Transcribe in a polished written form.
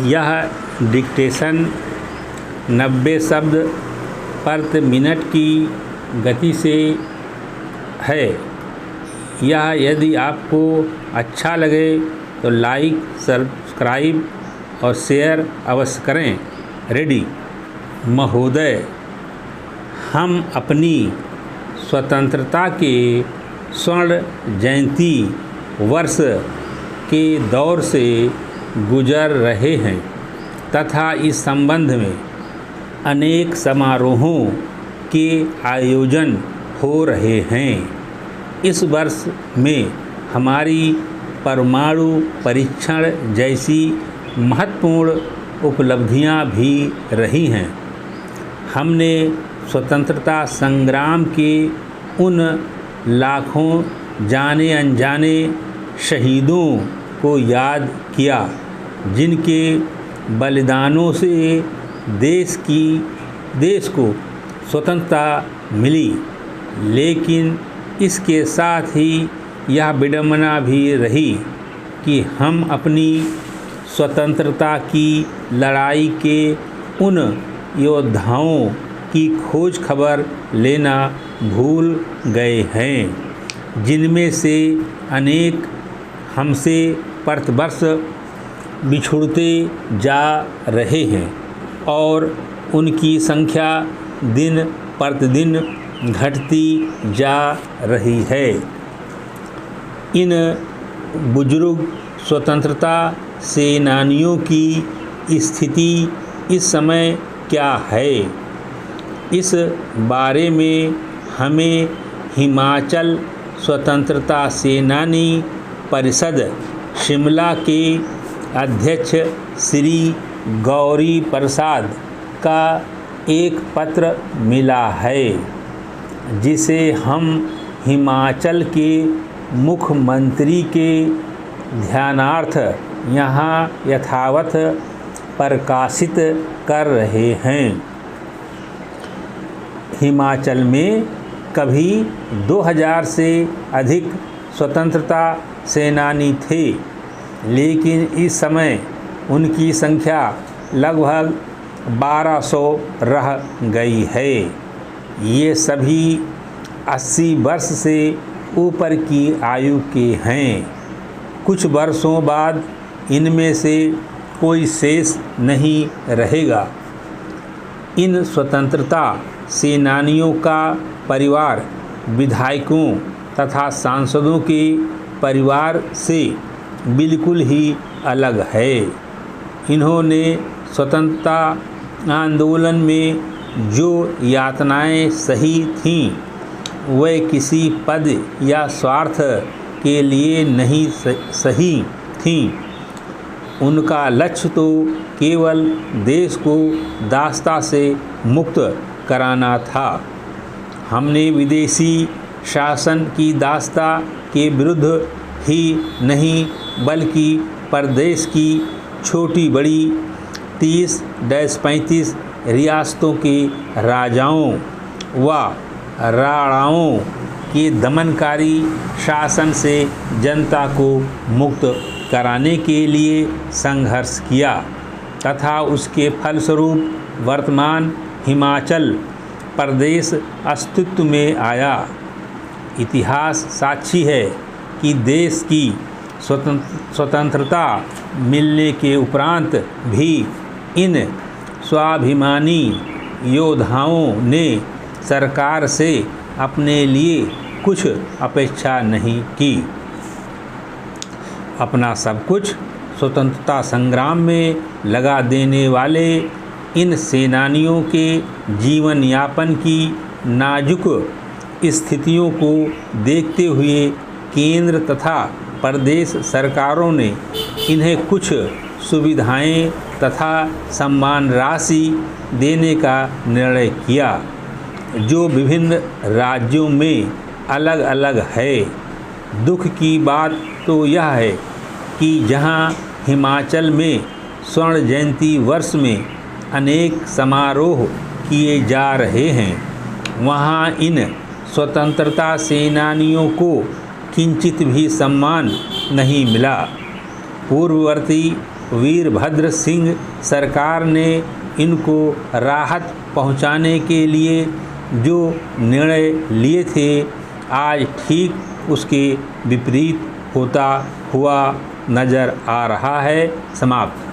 यह डिक्टेशन 90 शब्द प्रति मिनट की गति से है। यह यदि आपको अच्छा लगे तो लाइक, सब्सक्राइब और शेयर अवश्य करें। रेडी। महोदय, हम अपनी स्वतंत्रता के स्वर्ण जयंती वर्ष के दौर से गुजर रहे हैं तथा इस संबंध में अनेक समारोहों के आयोजन हो रहे हैं। इस वर्ष में हमारी परमाणु परीक्षण जैसी महत्वपूर्ण उपलब्धियां भी रही हैं। हमने स्वतंत्रता संग्राम के उन लाखों जाने अनजाने शहीदों को याद किया जिनके बलिदानों से देश को स्वतंत्रता मिली, लेकिन इसके साथ ही यह विडंबना भी रही कि हम अपनी स्वतंत्रता की लड़ाई के उन योद्धाओं की खोज खबर लेना भूल गए हैं जिनमें से अनेक हमसे प्रतिवर्ष बिछुड़ते जा रहे हैं और उनकी संख्या दिन प्रतिदिन घटती जा रही है। इन बुजुर्ग स्वतंत्रता सेनानियों की स्थिति इस समय क्या है, इस बारे में हमें हिमाचल स्वतंत्रता सेनानी परिषद शिमला के अध्यक्ष श्री गौरी प्रसाद का एक पत्र मिला है, जिसे हम हिमाचल के मुख्यमंत्री के ध्यानार्थ यहाँ यथावत प्रकाशित कर रहे हैं। हिमाचल में कभी 2000 से अधिक स्वतंत्रता सेनानी थे, लेकिन इस समय उनकी संख्या लगभग 1200 रह गई है। ये सभी 80 वर्ष से ऊपर की आयु के हैं। कुछ वर्षों बाद इनमें से कोई शेष नहीं रहेगा। इन स्वतंत्रता सेनानियों का परिवार विधायकों तथा सांसदों के परिवार से बिल्कुल ही अलग है। इन्होंने स्वतंत्रता आंदोलन में जो यातनाएं सही थीं, वे किसी पद या स्वार्थ के लिए नहीं सही थीं। उनका लक्ष्य तो केवल देश को दासता से मुक्त कराना था। हमने विदेशी शासन की दासता के विरुद्ध ही नहीं, बल्कि प्रदेश की छोटी बड़ी 30-35 रियासतों के राजाओं व राणाओं के दमनकारी शासन से जनता को मुक्त कराने के लिए संघर्ष किया तथा उसके फलस्वरूप वर्तमान हिमाचल प्रदेश अस्तित्व में आया। इतिहास साक्षी है कि देश की स्वतंत्रता मिलने के उपरांत भी इन स्वाभिमानी योद्धाओं ने सरकार से अपने लिए कुछ अपेक्षा नहीं की। अपना सब कुछ स्वतंत्रता संग्राम में लगा देने वाले इन सेनानियों के जीवन यापन की नाजुक स्थितियों को देखते हुए केंद्र तथा प्रदेश सरकारों ने इन्हें कुछ सुविधाएं तथा सम्मान राशि देने का निर्णय किया, जो विभिन्न राज्यों में अलग अलग है। दुख की बात तो यह है कि जहां हिमाचल में स्वर्ण जयंती वर्ष में अनेक समारोह किए जा रहे हैं, वहां इन स्वतंत्रता सेनानियों को किंचित भी सम्मान नहीं मिला। पूर्ववर्ती वीरभद्र सिंह सरकार ने इनको राहत पहुंचाने के लिए जो निर्णय लिए थे, आज ठीक उसके विपरीत होता हुआ नज़र आ रहा है। समाप्त।